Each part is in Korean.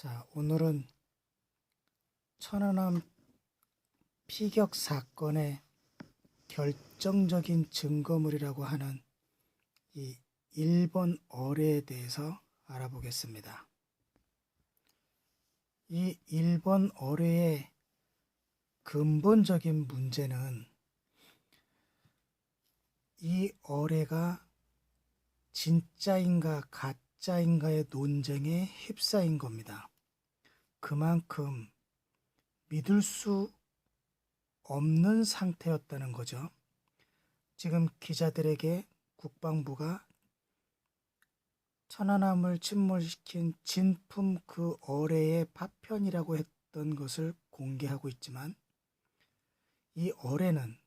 자, 오늘은 천안함 피격 사건의 결정적인 증거물이라고 하는 이 1번 어뢰에 대해서 알아보겠습니다. 이 1번 어뢰의 근본적인 문제는 이 어뢰가 진짜인가 가짜인가의 논쟁에 휩싸인 겁니다. 그만큼 믿을 수 없는 상태였다는 거죠. 지금 기자들에게 국방부가 천안함을 침몰시킨 진품 그 어뢰의 파편이라고 했던 것을 공개하고 있지만 이 어뢰는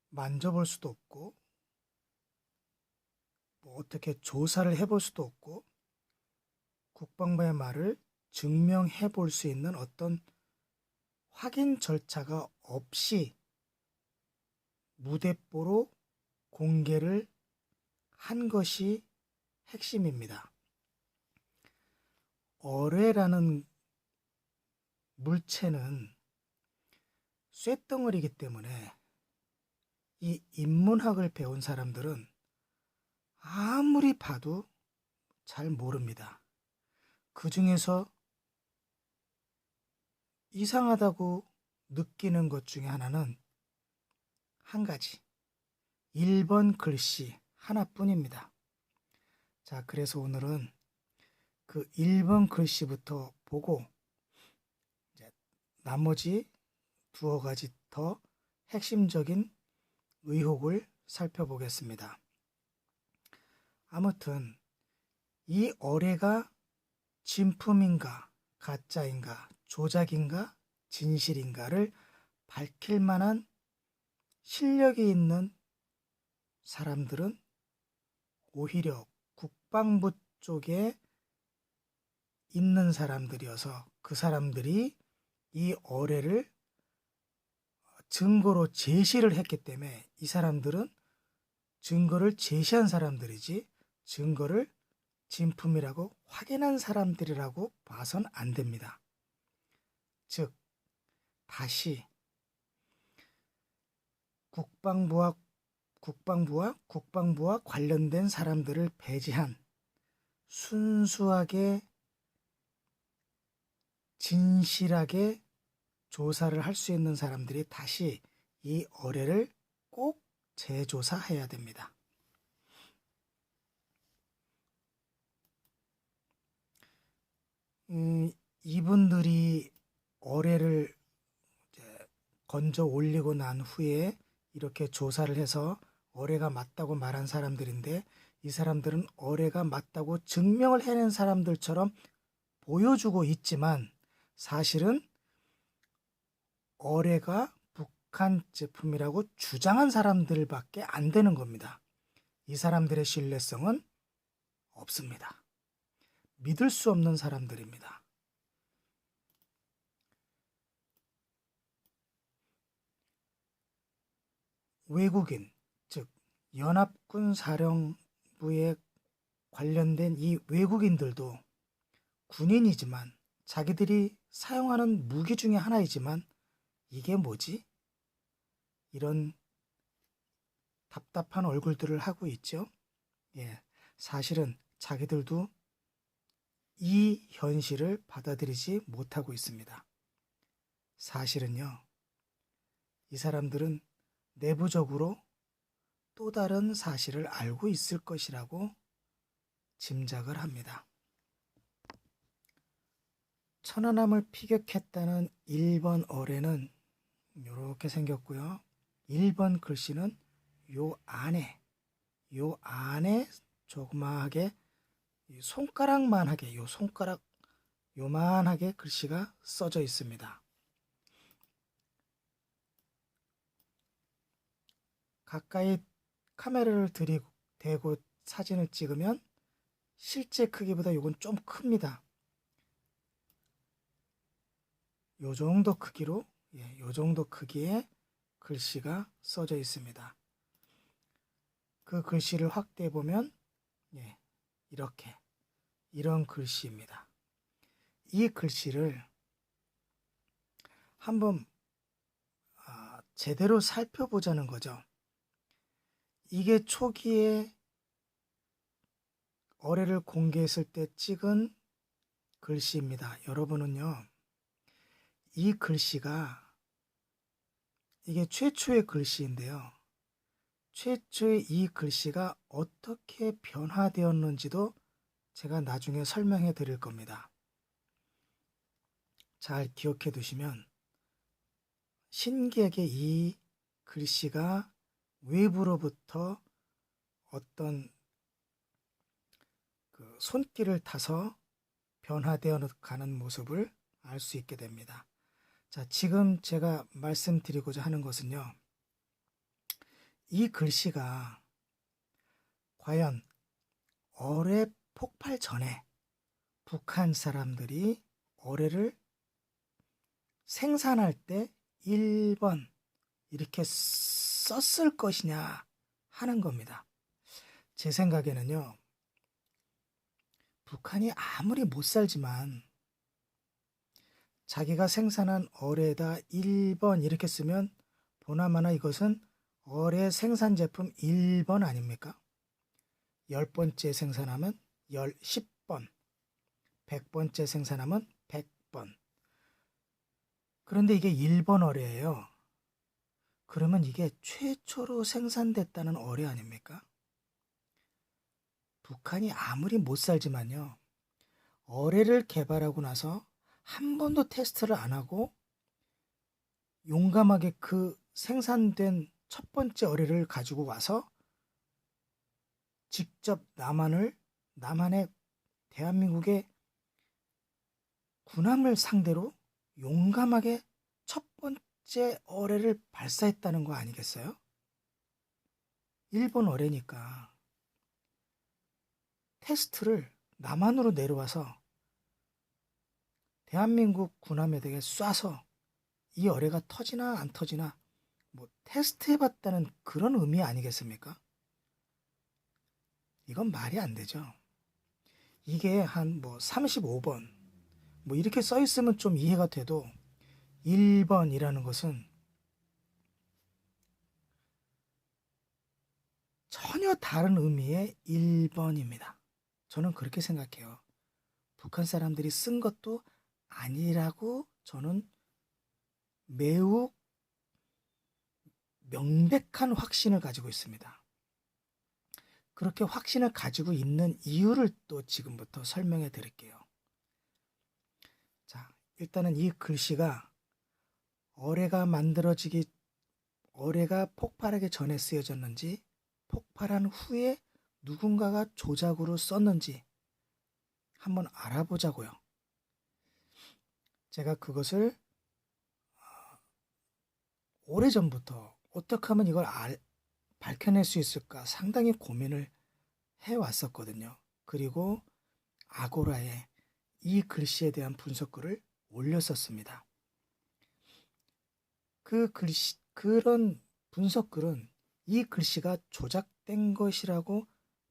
만져볼 수도 없고 어떻게 조사를 해볼 수도 없고 국방부의 말을 증명해 볼 수 있는 어떤 확인 절차가 없이 무대뽀로 공개를 한 것이 핵심입니다. 어뢰라는 물체는 쇳덩어리이기 때문에 이 인문학을 배운 사람들은 아무리 봐도 잘 모릅니다. 그 중에서 이상하다고 느끼는 것 중에 하나는 한 가지, 1번 글씨 하나뿐입니다. 자, 그래서 오늘은 그 1번 글씨부터 보고 이제 나머지 두어 가지 더 핵심적인 의혹을 살펴보겠습니다. 아무튼 이 어뢰가 진품인가 가짜인가 조작인가 진실인가를 밝힐 만한 실력이 있는 사람들은 오히려 국방부 쪽에 있는 사람들이어서 그 사람들이 이 어뢰를 증거로 제시를 했기 때문에 이 사람들은 증거를 제시한 사람들이지 증거를 진품이라고 확인한 사람들이라고 봐선 안 됩니다. 즉, 다시 국방부와 관련된 사람들을 배제한 순수하게 진실하게 조사를 할 수 있는 사람들이 다시 이 어뢰를 꼭 재조사해야 됩니다. 이분들이 어뢰를 건져 올리고 난 후에 이렇게 조사를 해서 어뢰가 맞다고 말한 사람들인데 이 사람들은 어뢰가 맞다고 증명을 해낸 사람들처럼 보여주고 있지만 사실은 어뢰가 북한 제품이라고 주장한 사람들밖에 안 되는 겁니다. 이 사람들의 신뢰성은 없습니다. 믿을 수 없는 사람들입니다. 외국인, 즉 연합군 사령부에 관련된 이 외국인들도 군인이지만 자기들이 사용하는 무기 중에 하나이지만 이게 뭐지? 이런 답답한 얼굴들을 하고 있죠. 예, 사실은 자기들도 이 현실을 받아들이지 못하고 있습니다. 사실은요, 이 사람들은 내부적으로 또 다른 사실을 알고 있을 것이라고 짐작을 합니다. 천안함을 피격했다는 1번 어뢰는 이렇게 생겼고요. 1번 글씨는 요 안에 조그마하게 손가락만하게 손가락 요만하게 글씨가 써져 있습니다. 가까이 카메라를 대고 사진을 찍으면 실제 크기보다 이건 좀 큽니다. 요 정도 크기로 요 정도 크기의 글씨가 써져 있습니다. 그 글씨를 확대해 보면 이렇게 이런 글씨입니다. 이 글씨를 한번 제대로 살펴보자는 거죠. 이게 초기에 어뢰를 공개했을 때 찍은 글씨입니다. 여러분은요, 이 글씨가 이게 최초의 글씨인데요. 최초의 이 글씨가 어떻게 변화되었는지도 제가 나중에 설명해 드릴 겁니다. 잘 기억해 두시면 신기하게 이 글씨가 외부로부터 어떤 그 손길을 타서 변화되어 가는 모습을 알 수 있게 됩니다. 자, 지금 제가 말씀드리고자 하는 것은요, 이 글씨가 과연 어뢰 폭발 전에 북한 사람들이 어뢰를 생산할 때 1번 이렇게 썼을 것이냐 하는 겁니다. 제 생각에는요, 북한이 아무리 못 살지만 자기가 생산한 어뢰에다 1번 이렇게 쓰면 보나마나 이것은 어뢰 생산 제품 1번 아닙니까? 10번째 생산하면 10번, 100번째 생산하면 100번. 그런데 이게 1번 어뢰예요. 그러면 이게 최초로 생산됐다는 어뢰 아닙니까? 북한이 아무리 못 살지만요, 어뢰를 개발하고 나서 한 번도 테스트를 안 하고 용감하게 그 생산된 첫 번째 어뢰를 가지고 와서 직접 남한의 대한민국의 군함을 상대로 용감하게 첫 번째 어뢰를 발사했다는 거 아니겠어요? 일본 어뢰니까 테스트를 남한으로 내려와서 대한민국 군함에게 쏴서 이 어뢰가 터지나 안 터지나 뭐 테스트해봤다는 그런 의미 아니겠습니까? 이건 말이 안 되죠. 이게 한 뭐 35번 뭐 이렇게 써 있으면 좀 이해가 돼도 1번이라는 것은 전혀 다른 의미의 1번입니다. 저는 그렇게 생각해요. 북한 사람들이 쓴 것도 아니라고 저는 매우 명백한 확신을 가지고 있습니다. 그렇게 확신을 가지고 있는 이유를 또 지금부터 설명해 드릴게요. 자, 일단은 이 글씨가 어뢰가 폭발하기 전에 쓰여졌는지 폭발한 후에 누군가가 조작으로 썼는지 한번 알아보자고요. 제가 그것을 오래전부터 어떻게 하면 이걸 밝혀낼 수 있을까 상당히 고민을 해왔었거든요. 그리고 아고라에 이 글씨에 대한 분석글을 올렸었습니다. 그런 분석글은 이 글씨가 조작된 것이라고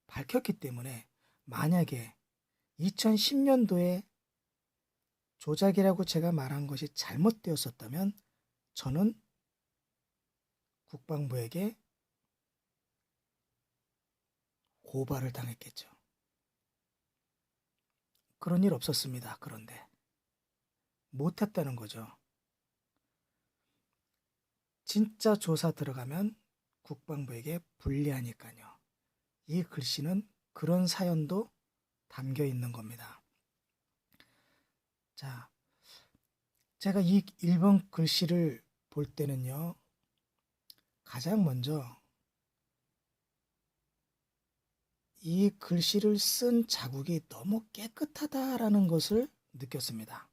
밝혔기 때문에 만약에 2010년도에 조작이라고 제가 말한 것이 잘못되었었다면 저는 국방부에게 고발을 당했겠죠. 그런 일 없었습니다. 그런데 못했다는 거죠. 진짜 조사 들어가면 국방부에게 불리하니까요. 이 글씨는 그런 사연도 담겨 있는 겁니다. 자, 제가 이 1번 글씨를 볼 때는요, 가장 먼저 이 글씨를 쓴 자국이 너무 깨끗하다라는 것을 느꼈습니다.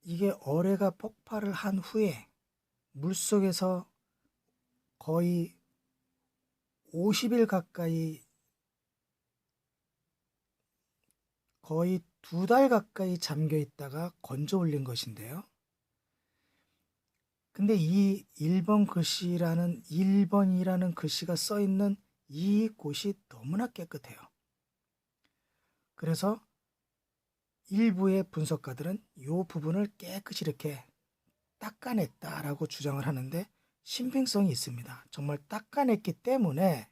이게 어뢰가 폭발을 한 후에 물속에서 거의 50일 가까이, 거의 2달 가까이 잠겨 있다가 건져 올린 것인데요. 근데 이 1번 글씨라는 1번이라는 글씨가 써 있는 이 곳이 너무나 깨끗해요. 그래서 일부의 분석가들은 이 부분을 깨끗이 이렇게 닦아냈다라고 주장을 하는데 신빙성이 있습니다. 정말 닦아냈기 때문에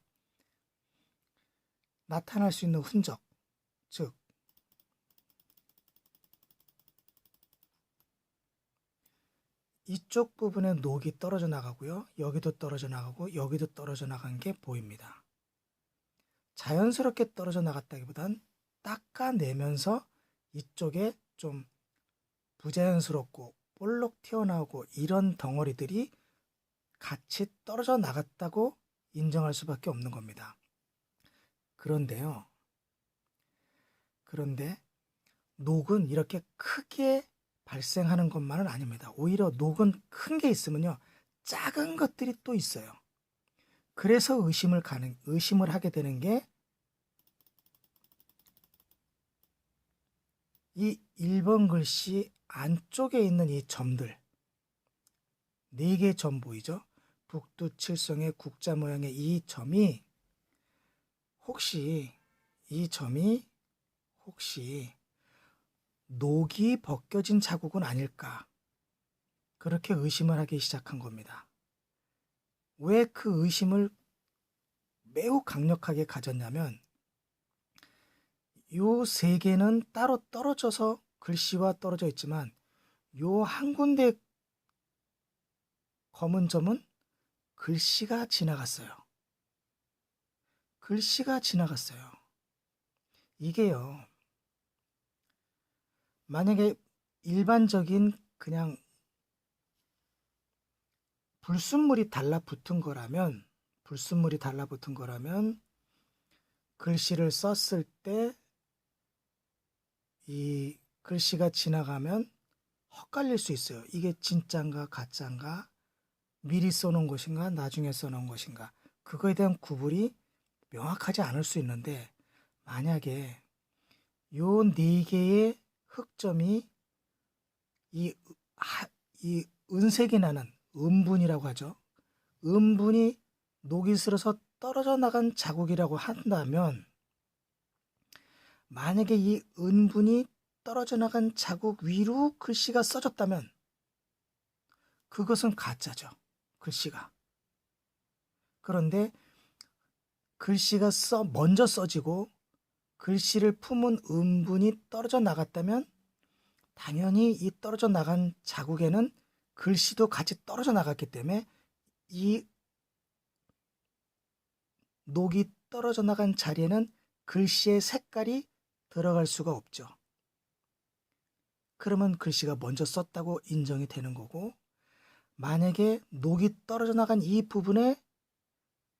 나타날 수 있는 흔적, 즉 이쪽 부분에 녹이 떨어져 나가고요. 여기도 떨어져 나가고 여기도 떨어져 나간 게 보입니다. 자연스럽게 떨어져 나갔다기보단 닦아내면서 이쪽에 좀 부자연스럽고 볼록 튀어나오고 이런 덩어리들이 같이 떨어져 나갔다고 인정할 수밖에 없는 겁니다. 그런데 녹은 이렇게 크게 발생하는 것만은 아닙니다. 오히려 녹은 큰 게 있으면요, 작은 것들이 또 있어요. 그래서 의심을 하게 되는 게 이 1번 글씨 안쪽에 있는 이 점들, 4개의 점 보이죠? 북두칠성의 국자 모양의 이 점이 혹시 녹이 벗겨진 자국은 아닐까, 그렇게 의심을 하기 시작한 겁니다. 왜 그 의심을 매우 강력하게 가졌냐면 요 3개는 따로 떨어져서 글씨와 떨어져 있지만 요 한 군데 검은 점은 글씨가 지나갔어요. 이게요, 만약에 일반적인 그냥 불순물이 달라붙은 거라면 글씨를 썼을 때 이 글씨가 지나가면 헛갈릴 수 있어요. 이게 진짠가 가짠가, 미리 써놓은 것인가 나중에 써놓은 것인가, 그거에 대한 구분이 명확하지 않을 수 있는데, 만약에 요 4개의 흑점이 이 은색이 나는 음분이라고 하죠. 음분이 녹이 슬어서 떨어져 나간 자국이라고 한다면, 만약에 이 은분이 떨어져 나간 자국 위로 글씨가 써졌다면 그것은 가짜죠. 글씨가. 그런데 글씨가 먼저 써지고 글씨를 품은 음분이 떨어져 나갔다면 당연히 이 떨어져 나간 자국에는 글씨도 같이 떨어져 나갔기 때문에 이 녹이 떨어져 나간 자리에는 글씨의 색깔이 들어갈 수가 없죠. 그러면 글씨가 먼저 썼다고 인정이 되는 거고, 만약에 녹이 떨어져 나간 이 부분에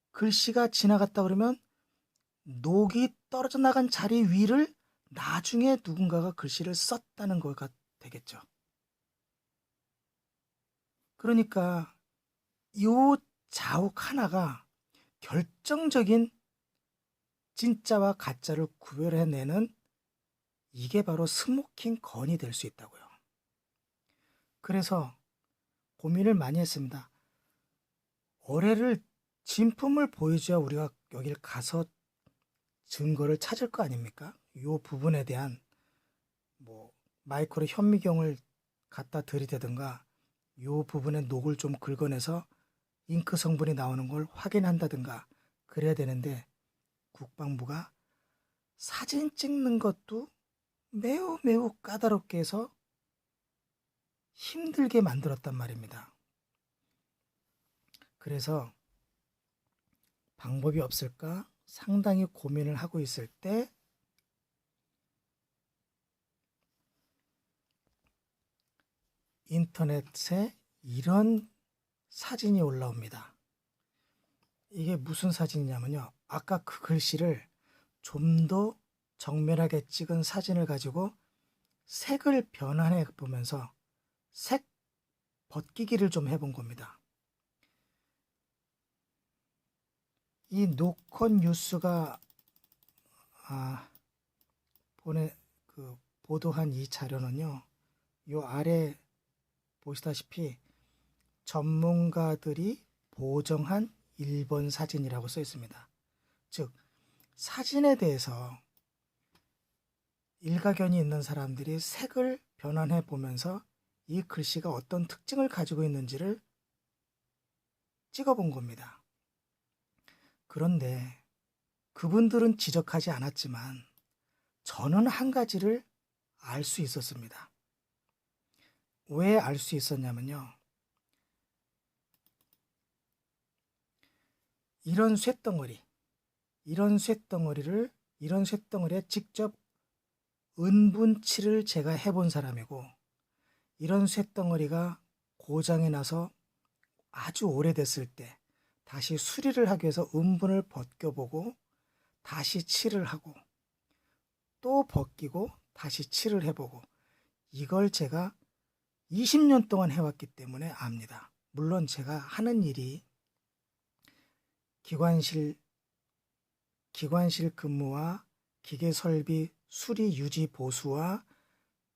글씨가 지나갔다 그러면 녹이 떨어져 나간 자리 위를 나중에 누군가가 글씨를 썼다는 거가 되겠죠. 그러니까 이 자욱 하나가 결정적인 진짜와 가짜를 구별해내는, 이게 바로 스모킹 건이 될 수 있다고요. 그래서 고민을 많이 했습니다. 진품을 보여줘야 우리가 여길 가서 증거를 찾을 거 아닙니까? 이 부분에 대한 마이크로 현미경을 갖다 들이대든가, 이 부분에 녹을 좀 긁어내서 잉크 성분이 나오는 걸 확인한다든가 그래야 되는데, 국방부가 사진 찍는 것도 매우 매우 까다롭게 해서 힘들게 만들었단 말입니다. 그래서 방법이 없을까 상당히 고민을 하고 있을 때 인터넷에 이런 사진이 올라옵니다. 이게 무슨 사진이냐면요, 아까 그 글씨를 좀 더 정밀하게 찍은 사진을 가지고 색을 변환해 보면서 색 벗기기를 좀 해본 겁니다. 이 노컷 뉴스가 보도한 이 자료는요, 요 아래 보시다시피 전문가들이 보정한 일본 사진이라고 써 있습니다. 즉, 사진에 대해서 일가견이 있는 사람들이 색을 변환해 보면서 이 글씨가 어떤 특징을 가지고 있는지를 찍어본 겁니다. 그런데 그분들은 지적하지 않았지만 저는 한 가지를 알 수 있었습니다. 왜 알 수 있었냐면요. 이런 쇳덩어리에 직접 은분칠을 제가 해본 사람이고, 이런 쇳덩어리가 고장이 나서 아주 오래됐을 때 다시 수리를 하기 위해서 은분을 벗겨보고 다시 칠을 하고 또 벗기고 다시 칠을 해보고, 이걸 제가 20년 동안 해왔기 때문에 압니다. 물론 제가 하는 일이 기관실 근무와 기계설비 수리 유지 보수와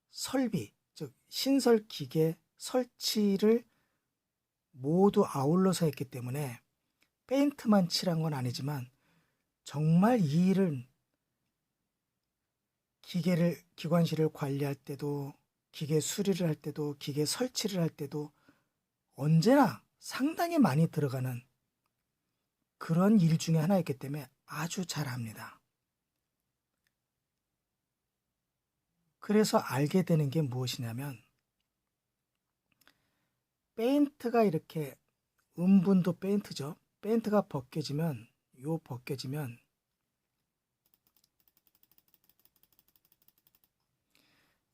설비, 즉 신설 기계 설치를 모두 아울러서 했기 때문에 페인트만 칠한 건 아니지만, 정말 이 일은 기관실을 관리할 때도, 기계 수리를 할 때도, 기계 설치를 할 때도 언제나 상당히 많이 들어가는 그런 일 중에 하나였기 때문에 아주 잘 압니다. 그래서 알게 되는 게 무엇이냐면, 페인트가 이렇게, 은분도 페인트죠. 페인트가 벗겨지면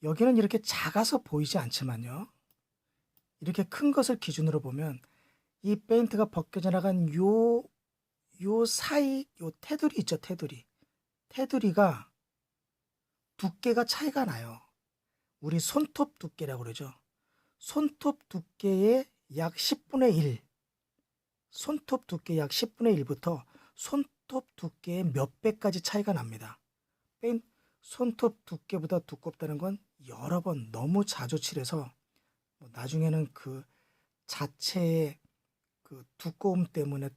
여기는 이렇게 작아서 보이지 않지만요, 이렇게 큰 것을 기준으로 보면 이 페인트가 벗겨져 나간 요 사이 요 테두리 있죠. 테두리가 두께가 차이가 나요. 우리 손톱 두께라고 그러죠. 손톱 두께의 약 10분의 1, 손톱 두께 약 10분의 1부터 손톱 두께의 몇 배까지 차이가 납니다. 손톱 두께보다 두껍다는 건 여러 번 너무 자주 칠해서 나중에는 그 자체의 그 두꺼움 때문에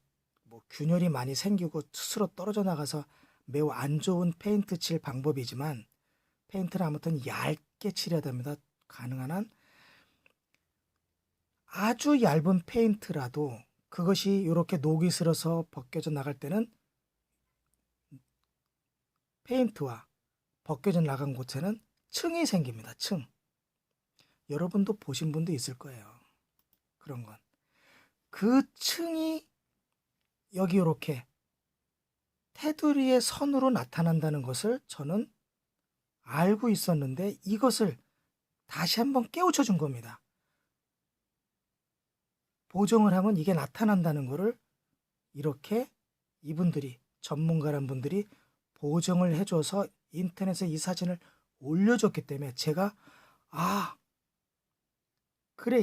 균열이 많이 생기고 스스로 떨어져 나가서 매우 안 좋은 페인트 칠 방법이지만, 페인트는 아무튼 얇게 칠해야 됩니다. 가능한 한 아주 얇은 페인트라도 그것이 이렇게 녹이 슬어서 벗겨져 나갈 때는 페인트와 벗겨져 나간 곳에는 층이 생깁니다. 층. 여러분도 보신 분도 있을 거예요. 그런 건. 그 층이 여기 이렇게 테두리의 선으로 나타난다는 것을 저는 알고 있었는데, 이것을 다시 한번 깨우쳐 준 겁니다. 보정을 하면 이게 나타난다는 것을 이렇게 이분들이, 전문가란 분들이 보정을 해줘서 인터넷에 이 사진을 올려줬기 때문에 제가, 그래,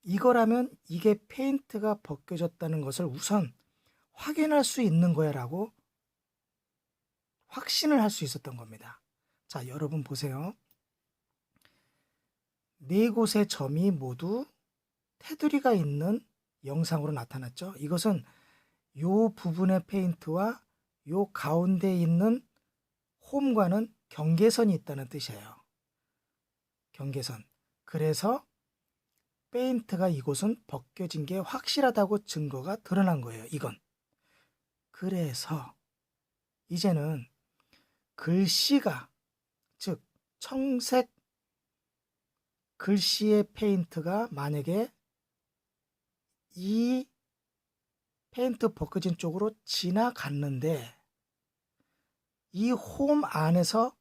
이거라면 이게 페인트가 벗겨졌다는 것을 우선 확인할 수 있는 거야 라고 확신을 할 수 있었던 겁니다. 자, 여러분 보세요. 네 곳의 점이 모두 테두리가 있는 영상으로 나타났죠. 이것은 요 부분의 페인트와 요 가운데 있는 홈과는 경계선이 있다는 뜻이에요. 경계선. 그래서 페인트가 이곳은 벗겨진 게 확실하다고 증거가 드러난 거예요. 이건. 그래서 이제는 글씨가, 즉 청색 글씨의 페인트가 만약에 이 페인트 벗겨진 쪽으로 지나갔는데, 이 홈 안에서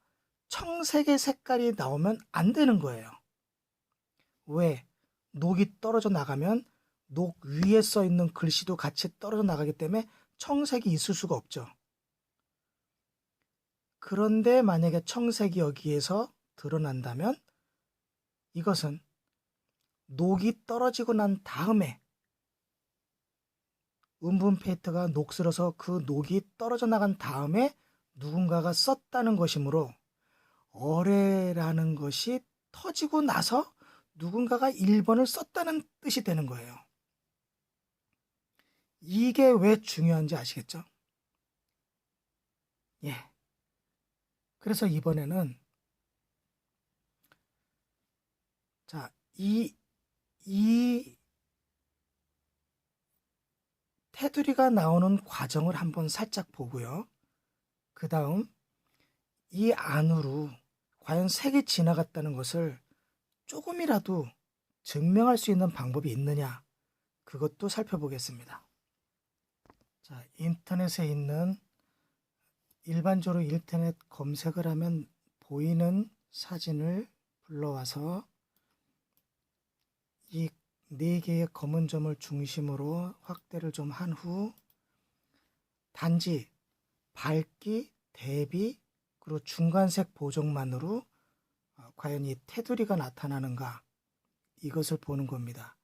청색의 색깔이 나오면 안 되는 거예요. 왜? 녹이 떨어져 나가면 녹 위에 써 있는 글씨도 같이 떨어져 나가기 때문에 청색이 있을 수가 없죠. 그런데 만약에 청색이 여기에서 드러난다면 이것은 녹이 떨어지고 난 다음에, 은분 페인트가 녹슬어서 그 녹이 떨어져 나간 다음에 누군가가 썼다는 것이므로, 어뢰라는 것이 터지고 나서 누군가가 1번을 썼다는 뜻이 되는 거예요. 이게 왜 중요한지 아시겠죠? 예. 그래서 이번에는 자, 이 테두리가 나오는 과정을 한번 살짝 보고요. 그 다음 이 안으로 과연 색이 지나갔다는 것을 조금이라도 증명할 수 있는 방법이 있느냐, 그것도 살펴보겠습니다. 자, 인터넷에 있는 일반적으로 인터넷 검색을 하면 보이는 사진을 불러와서 이 4개의 검은 점을 중심으로 확대를 좀 한 후 단지 밝기, 대비, 그리고 중간색 보정만으로 과연 이 테두리가 나타나는가, 이것을 보는 겁니다.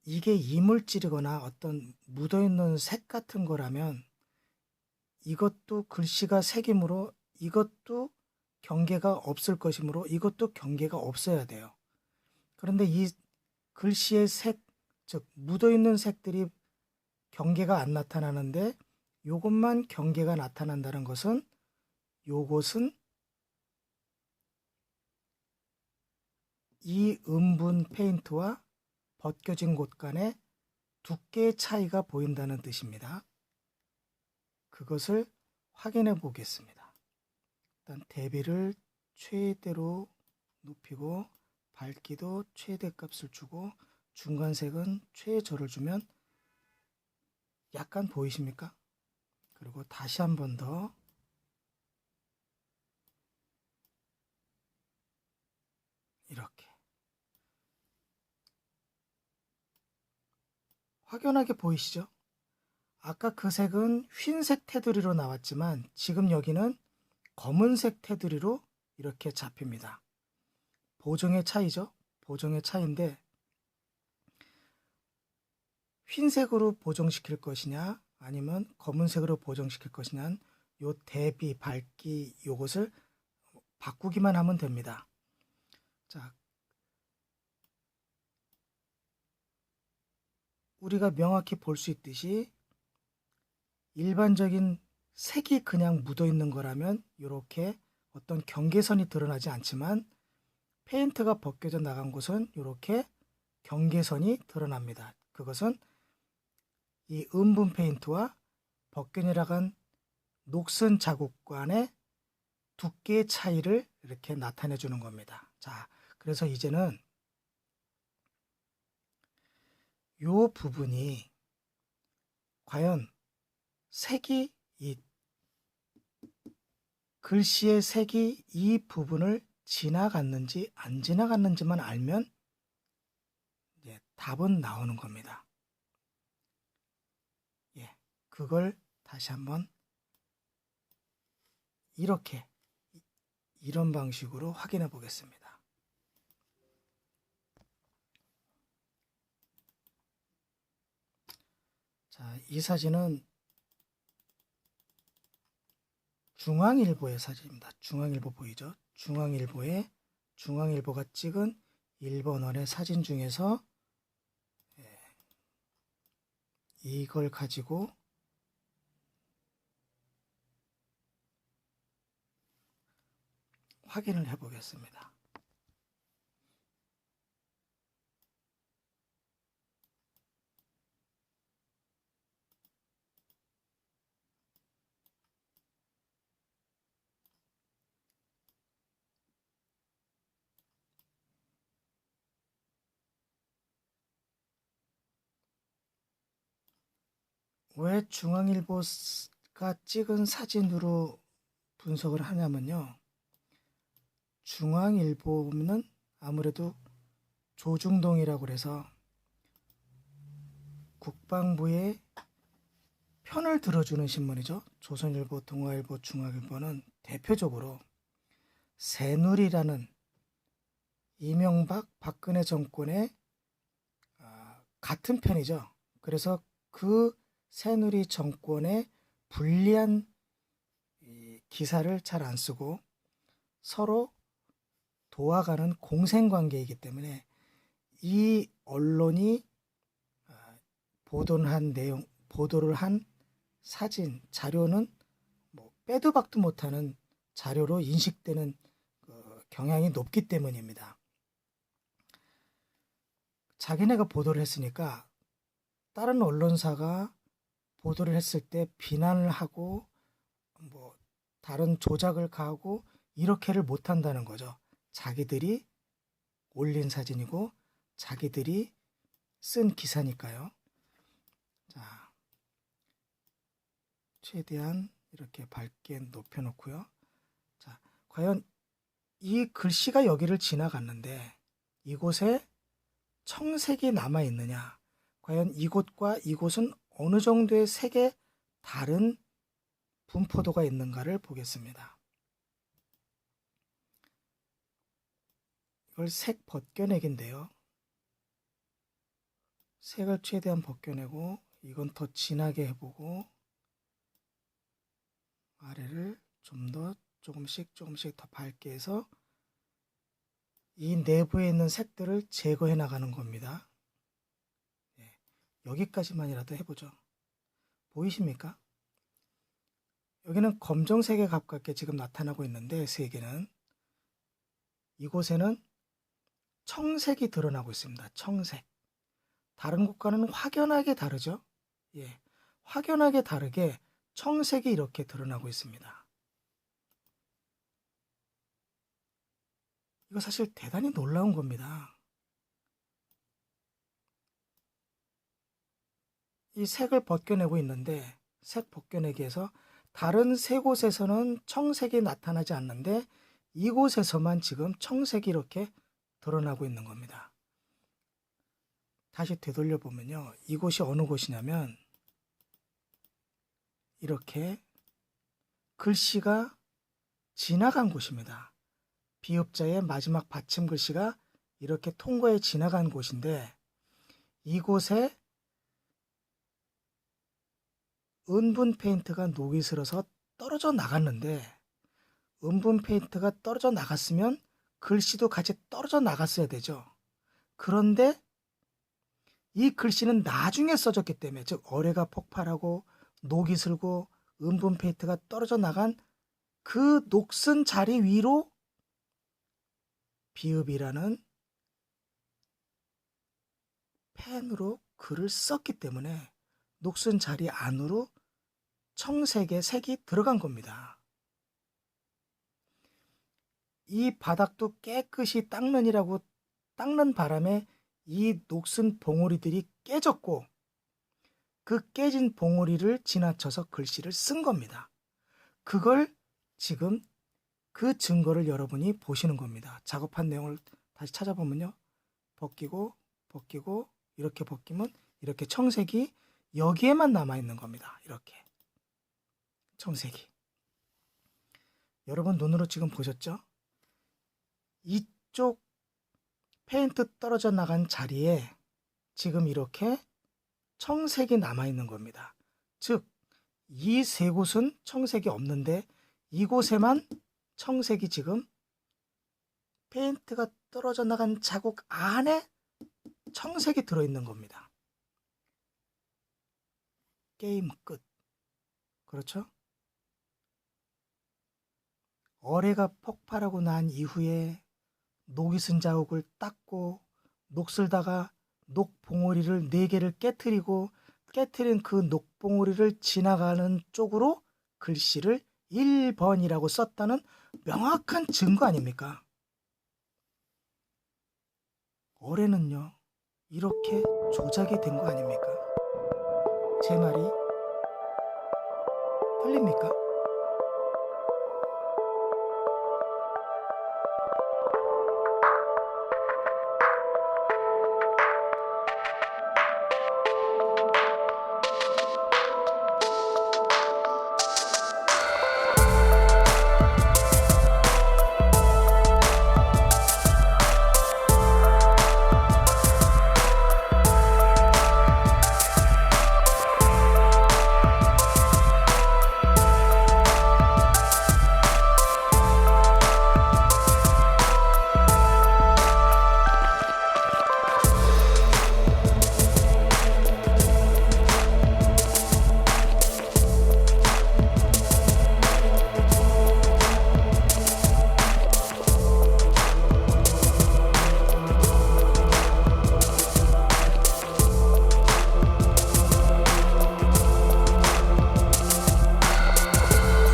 이게 이물질이거나 어떤 묻어있는 색 같은 거라면 이것도 글씨가 색이므로 이것도 경계가 없을 것이므로 이것도 경계가 없어야 돼요. 그런데 이 글씨의 색, 즉 묻어있는 색들이 경계가 안 나타나는데 요것만 경계가 나타난다는 것은 요것은 이 음분 페인트와 벗겨진 곳 간의 두께의 차이가 보인다는 뜻입니다. 그것을 확인해 보겠습니다. 일단 대비를 최대로 높이고 밝기도 최대 값을 주고 중간색은 최저를 주면 약간 보이십니까? 그리고 다시 한 번 더 이렇게 확연하게 보이시죠? 아까 그 색은 흰색 테두리로 나왔지만 지금 여기는 검은색 테두리로 이렇게 잡힙니다. 보정의 차이죠? 보정의 차이인데 흰색으로 보정시킬 것이냐 아니면 검은색으로 보정시킬 것이냐는 요 대비, 밝기 요것을 바꾸기만 하면 됩니다. 자, 우리가 명확히 볼 수 있듯이 일반적인 색이 그냥 묻어 있는 거라면 이렇게 어떤 경계선이 드러나지 않지만 페인트가 벗겨져 나간 곳은 이렇게 경계선이 드러납니다. 그것은 이 음분 페인트와 벗겨져 나간 녹슨 자국 간의 두께의 차이를 이렇게 나타내 주는 겁니다. 자, 그래서 이제는 이 부분이 과연 색이 이 글씨의 색이 이 부분을 지나갔는지 안 지나갔는지만 알면 이제 답은 나오는 겁니다. 예, 그걸 다시 한번 이런 방식으로 확인해 보겠습니다. 자, 이 사진은 중앙일보의 사진입니다. 중앙일보 보이죠? 중앙일보가 찍은 일본어의 사진 중에서 이걸 가지고 확인을 해 보겠습니다. 왜 중앙일보가 찍은 사진으로 분석을 하냐면요. 중앙일보는 아무래도 조중동이라고 해서 국방부의 편을 들어주는 신문이죠. 조선일보, 동아일보, 중앙일보는 대표적으로 새누리라는 이명박, 박근혜 정권의 같은 편이죠. 그래서 그 새누리 정권의 불리한 기사를 잘 안 쓰고 서로 도와가는 공생관계이기 때문에 이 언론이 보도를 한 사진, 자료는 뭐 빼도 박도 못하는 자료로 인식되는 경향이 높기 때문입니다. 자기네가 보도를 했으니까 다른 언론사가 보도를 했을 때 비난을 하고 뭐 다른 조작을 가하고 이렇게를 못한다는 거죠. 자기들이 올린 사진이고 자기들이 쓴 기사니까요. 자, 최대한 이렇게 밝게 높여놓고요. 자, 과연 이 글씨가 여기를 지나갔는데 이곳에 청색이 남아있느냐? 과연 이곳과 이곳은 어느 정도의 색의 다른 분포도가 있는가를 보겠습니다. 이걸 색 벗겨내기인데요. 색을 최대한 벗겨내고 이건 더 진하게 해보고 아래를 좀 더 조금씩 더 밝게 해서 이 내부에 있는 색들을 제거해 나가는 겁니다. 여기까지만이라도 해보죠. 보이십니까? 여기는 검정색에 가깝게 지금 나타나고 있는데 세계는 이곳에는 청색이 드러나고 있습니다. 청색. 다른 곳과는 확연하게 다르죠? 예, 확연하게 다르게 청색이 이렇게 드러나고 있습니다. 이거 사실 대단히 놀라운 겁니다. 이 색을 벗겨내고 있는데 색 벗겨내기에서 다른 세 곳에서는 청색이 나타나지 않는데 이곳에서만 지금 청색이 이렇게 드러나고 있는 겁니다. 다시 되돌려 보면요. 이곳이 어느 곳이냐면 이렇게 글씨가 지나간 곳입니다. 비읍자의 마지막 받침 글씨가 이렇게 통과해 지나간 곳인데 이곳에 은분 페인트가 녹이 슬어서 떨어져 나갔는데 은분 페인트가 떨어져 나갔으면 글씨도 같이 떨어져 나갔어야 되죠. 그런데 이 글씨는 나중에 써졌기 때문에 즉 어뢰가 폭발하고 녹이 슬고 은분 페인트가 떨어져 나간 그 녹슨 자리 위로 비읍이라는 펜으로 글을 썼기 때문에 녹슨 자리 안으로 청색의 색이 들어간 겁니다. 이 바닥도 깨끗이 닦는 바람에 이 녹슨 봉오리들이 깨졌고 그 깨진 봉오리를 지나쳐서 글씨를 쓴 겁니다. 그걸 지금 그 증거를 여러분이 보시는 겁니다. 작업한 내용을 다시 찾아보면요. 벗기고 이렇게 벗기면 이렇게 청색이 여기에만 남아있는 겁니다. 이렇게 청색이. 여러분 눈으로 지금 보셨죠? 이쪽 페인트 떨어져 나간 자리에 지금 이렇게 청색이 남아있는 겁니다. 즉, 이 세 곳은 청색이 없는데 이곳에만 청색이 지금 페인트가 떨어져 나간 자국 안에 청색이 들어있는 겁니다. 게임 끝. 그렇죠? 어뢰가 폭발하고 난 이후에 녹이 쓴 자국을 닦고 녹슬다가 녹봉오리를 4개를 깨트리고 깨트린 그 녹봉오리를 지나가는 쪽으로 글씨를 1번이라고 썼다는 명확한 증거 아닙니까? 어뢰는요 이렇게 조작이 된 거 아닙니까? 제 말이 틀립니까?